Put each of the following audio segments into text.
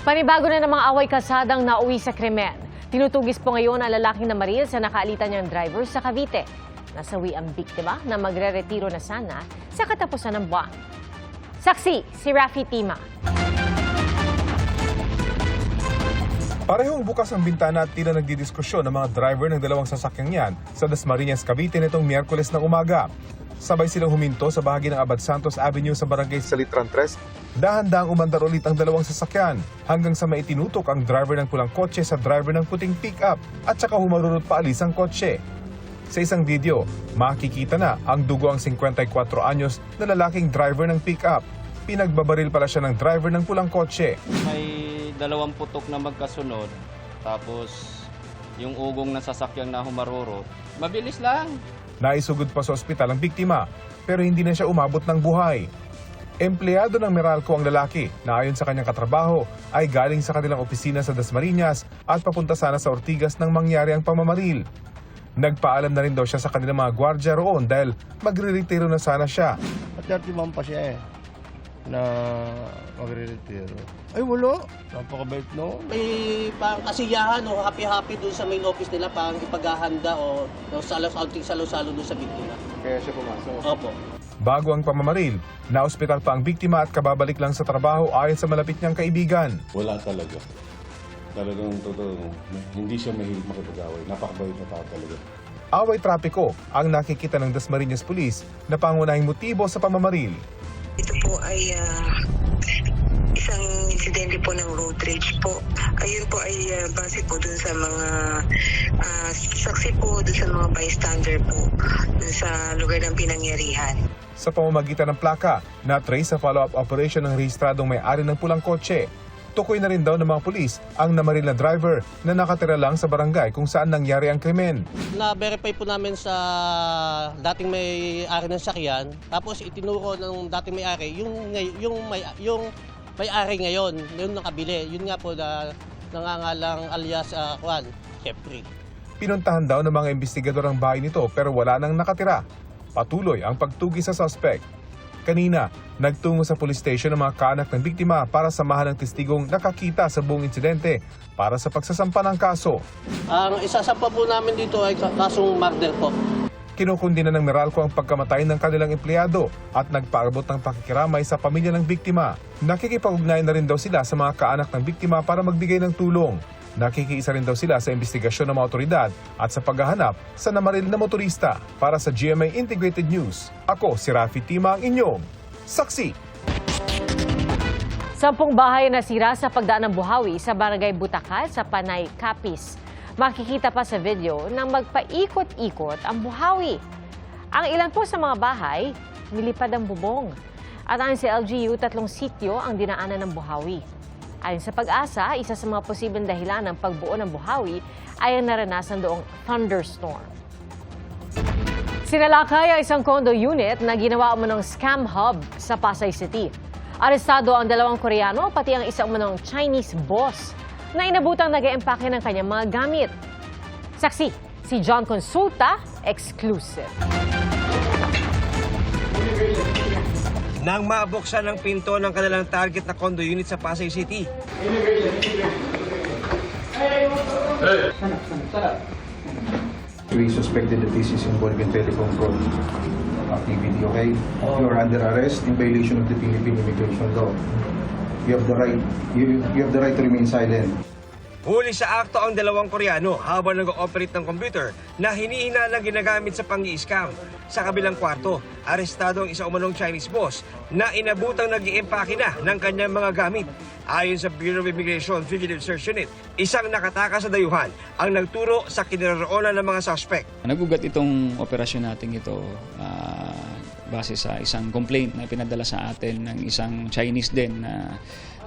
Panibago na namang away kasadang nauwi sa krimen. Tinutugis po ngayon ang lalaking namaril sa nakaalitan niyang driver sa Cavite. Nasawi ang biktima na magre-retiro na sana sa katapusan ng buwan. Saksi, si Rafi Tima. Parehong bukas ang bintana at tila nagdidiskusyon ng mga driver ng dalawang sasakyang yan sa Dasmariñas, Cavite nitong Miyerkules ng umaga. Sabay silang huminto sa bahagi ng Abad Santos Avenue sa barangay Salitran 3. Dahan-dahang umandar ulit ang dalawang sasakyan hanggang sa maitinutok ang driver ng pulang kotse sa driver ng puting pick-up at saka humarurot paalis ang kotse. Sa isang video, makikita na ang dugo ang 54 anyos na lalaking driver ng pick-up. Pinagbabaril pala siya ng driver ng pulang kotse. May dalawang putok na magkasunod, tapos yung ugong na sasakyang na humarurot. Mabilis lang. Naisugod pa sa ospital ang biktima, pero hindi na siya umabot ng buhay. Empleyado ng Meralco ang lalaki na ayon sa kanyang katrabaho ay galing sa kanilang opisina sa Dasmariñas at papunta sana sa Ortigas nang mangyari ang pamamaril. Nagpaalam na rin daw siya sa kanilang mga gwardya roon dahil magre-retiro na sana siya. At 31 pa siya na magre-retiro. Ay wala, napakabait no. May parang kasiyahan o happy-happy doon sa main office nila, parang ipaghahanda o salo-salo doon sa biktima. Kaya siya pumasok. Opo. Bago ang pamamaril, na-ospital pa ang biktima at kababalik lang sa trabaho ayon sa malapit niyang kaibigan. Wala talaga. Talagang totoo, hindi siya mahilig makipag-away. Napakabait na tao talaga. Away trapiko ang nakikita ng Dasmariñas Police na pangunahing motibo sa pamamaril. Ito po ay isang insidente po ng road rage po. Ayun po ay base po dun sa mga saksi po, dun sa mga bystander po, dun sa lugar ng pinangyarihan. Sa pamamagitan ng plaka, na-trace sa follow-up operation ng rehistradong may-ari ng pulang kotse. Tukoy na rin daw ng mga pulis ang namaril na driver na nakatira lang sa barangay kung saan nangyari ang krimen. Na-verify po namin sa dating may-ari ng sakyan, tapos itinuro ng dating may-ari yung may-ari ngayon, yung nakabili. Yun nga po na nangangalang alias Jeffrey. Pinuntahan daw ng mga investigador ang bahay nito pero wala nang nakatira. Patuloy ang pagtugi sa suspect. Kanina, nagtungo sa police station ang mga kaanak ng biktima para samahan ng testigong nakakita sa buong insidente para sa pagsasampa ng kaso. Ang isasampa po namin dito ay kasong murder po. Kinukundina ng Meralco ang pagkamatay ng kanilang empleyado at nagpaabot ng pakikiramay sa pamilya ng biktima. Nakikipag-ugnayan na rin daw sila sa mga kaanak ng biktima para magbigay ng tulong. Nakikiisa rin daw sila sa investigasyon ng mga otoridad at sa paghahanap sa namaril na motorista. Para sa GMA Integrated News, ako si Rafi Tima ang inyong saksi. 10 bahay na nasira sa pagdaan ng buhawi sa barangay Butacal sa Panay, Capiz. Makikita pa sa video nang magpaikot-ikot ang buhawi. Ang ilan po sa mga bahay, nilipad ang bubong. At ayon sa LGU, 3 sityo ang dinaanan ng buhawi. Ayon sa Pag-asa, isa sa mga posibleng dahilan ng pagbuo ng buhawi ay ang naranasan doong thunderstorm. Sinalakay ang isang condo unit na ginawa umunong scam hub sa Pasay City. Arestado ang 2 Koreano pati ang isang umunong Chinese boss na inabutang nag-eempake ng kanyang mga gamit. Saksi, si John Consulta, exclusive. Nang mabuksan ang pinto ng kanilang target na condo unit sa Pasay City. We suspected that this is involved in telecom fraud activity, okay? You are under arrest in violation of the Philippine immigration law. You have the right to remain silent. Huli sa akto ang 2 Koreano habang nag-ooperate ng computer na hinihinalang ginagamit sa pang-i-scam. Sa kabilang kwarto, arestado ang isa umanong Chinese boss na inabutang nag-iimpake na ng kanyang mga gamit. Ayon sa Bureau of Immigration Fugitive Search Unit, isang nakatakas sa dayuhan ang nagturo sa kinaroroonan ng mga suspect. Nagugat itong operasyon natin ito base sa isang complaint na pinadala sa atin ng isang Chinese din na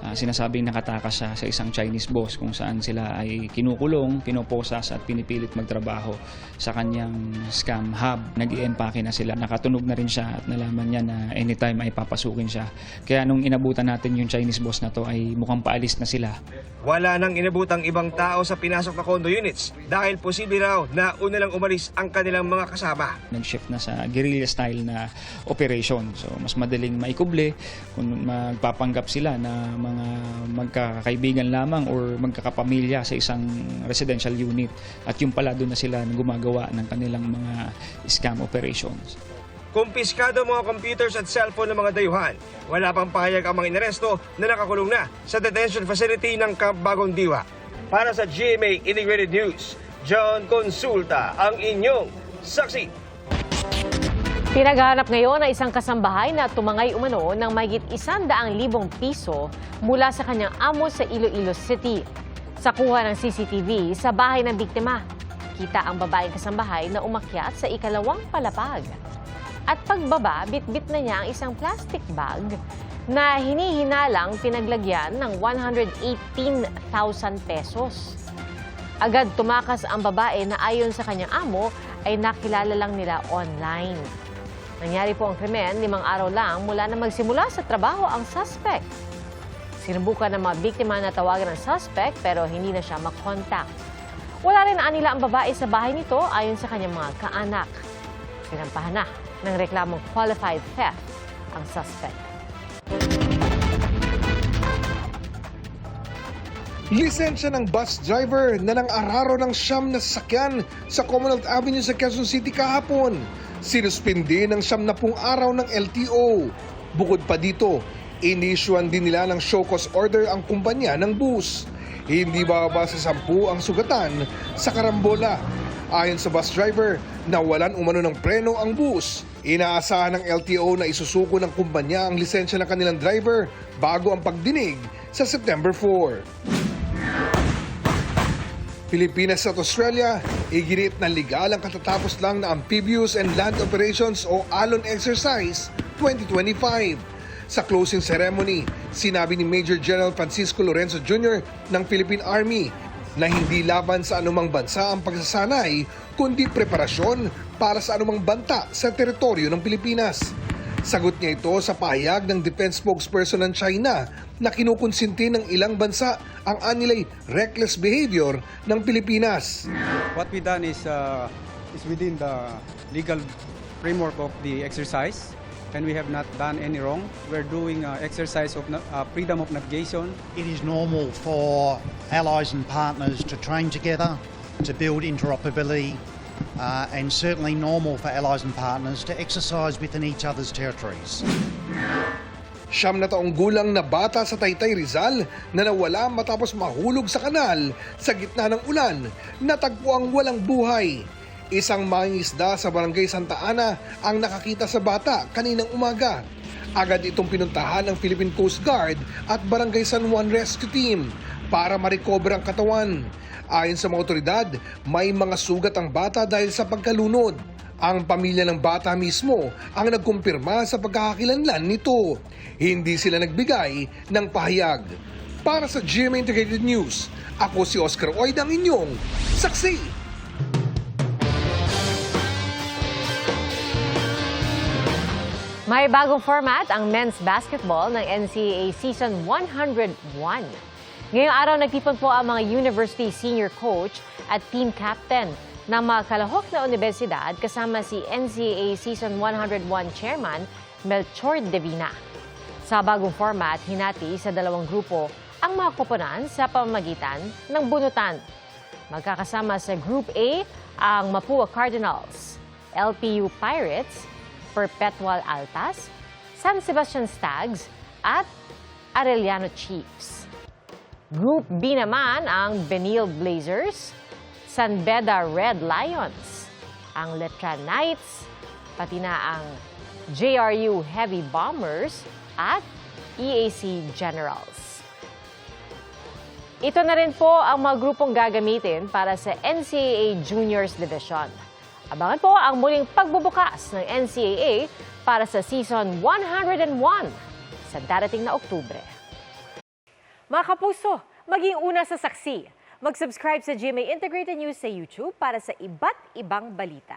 sinasabing nakatakas siya sa isang Chinese boss kung saan sila ay kinukulong, pinoposas at pinipilit magtrabaho sa kanyang scam hub. Nag-i-empake na sila. Nakatunog na rin siya at nalaman niya na anytime ay papasukin siya. Kaya nung inabutan natin yung Chinese boss na to ay mukhang paalis na sila. Wala nang inabutang ibang tao sa pinasok na condo units dahil posible raw na una lang umalis ang kanilang mga kasama. Nag-shift na sa guerrilla style na operation. So mas madaling maikuble kung magpapanggap sila na mga mga magkakaibigan lamang or magkakapamilya sa isang residential unit. At yung pala doon na sila gumagawa ng kanilang mga scam operations. Kumpiskado ang mga computers at cellphone ng mga dayuhan. Wala pang pahayag ang mga inaresto na nakakulong na sa detention facility ng Camp Bagong Diwa. Para sa GMA Integrated News, John Consulta ang inyong saksi. Pinaghahanap ngayon ang isang kasambahay na tumangay umano ng mahigit 100,000 piso mula sa kanyang amo sa Iloilo City. Sa kuha ng CCTV sa bahay ng biktima, kita ang babaeng kasambahay na umakyat sa ikalawang palapag. At pagbaba, bitbit na niya ang isang plastic bag na hinihinalang pinaglagyan ng 118,000 pesos. Agad tumakas ang babae na ayon sa kanyang amo ay nakilala lang nila online. Nangyari po ang krimen 5 araw lang mula na magsimula sa trabaho ang suspect. Sinubukan ng mga biktima na tawagan ng suspect pero hindi na siya makontak. Wala rin anila ang babae sa bahay nito ayon sa kanyang mga kaanak. Sinampahan na ng reklamong qualified theft ang suspect. Lisensya ng bus driver na nang-araro ng siyam na sasakyan sa Commonwealth Avenue sa Quezon City kahapon. Sinuspindi ng 70 araw ng LTO. Bukod pa dito, inisyuan din nila ng show cause order ang kumpanya ng bus. Hindi bababa sa 10 ang sugatan sa karambola. Ayon sa bus driver, nawalan umano ng preno ang bus. Inaasahan ng LTO na isusuko ng kumpanya ang lisensya ng kanilang driver bago ang pagdinig sa September 4. Pilipinas at Australia, iginit na legal ang katatapos lang na Amphibious and Land Operations o ALON Exercise 2025. Sa closing ceremony, sinabi ni Major General Francisco Lorenzo Jr. ng Philippine Army na hindi laban sa anumang bansa ang pagsasanay, kundi preparasyon para sa anumang banta sa teritoryo ng Pilipinas. Sagot niya ito sa pahayag ng defense spokesperson ng China na kinukonsinti ng ilang bansa ang anilay reckless behavior ng Pilipinas. What we done is within the legal framework of the exercise, and we have not done any wrong. We're doing exercise of freedom of navigation. It is normal for allies and partners to train together, to build interoperability, and certainly normal for allies and partners to exercise within each other's territories. 9 na taong gulang na bata sa Taytay, Rizal na nawala matapos mahulog sa kanal sa gitna ng ulan, natagpuang walang buhay. Isang mangingisda sa Barangay Santa Ana ang nakakita sa bata kaninang umaga. Agad itong pinuntahan ng Philippine Coast Guard at Barangay San Juan Rescue Team para ma-recover ang katawan. Ayon sa mga otoridad, may mga sugat ang bata dahil sa pagkalunod. Ang pamilya ng bata mismo ang nagkumpirma sa pagkakakilanlan nito. Hindi sila nagbigay ng pahayag. Para sa GMA Integrated News, ako si Oscar Oid, ang inyong saksi. May bagong format ang men's basketball ng NCAA Season 101. Ngayong araw nagtipon po ang mga university senior coach at team captain ng mga kalahok na universidad kasama si NCAA Season 101 Chairman Melchor Divina. Sa bagong format, hinati sa 2 grupo ang mga koponan sa pamamagitan ng bunutan. Magkakasama sa Group A ang Mapua Cardinals, LPU Pirates, Perpetual Altas, San Sebastian Stags at Arellano Chiefs. Group B naman ang Benil Blazers, San Beda Red Lions, ang Letran Knights, pati na ang JRU Heavy Bombers at EAC Generals. Ito na rin po ang mga grupong gagamitin para sa NCAA Juniors Division. Abangan po ang muling pagbubukas ng NCAA para sa Season 101 sa darating na Oktubre. Mga kapuso, maging una sa saksi. Mag-subscribe sa GMA Integrated News sa YouTube para sa iba't ibang balita.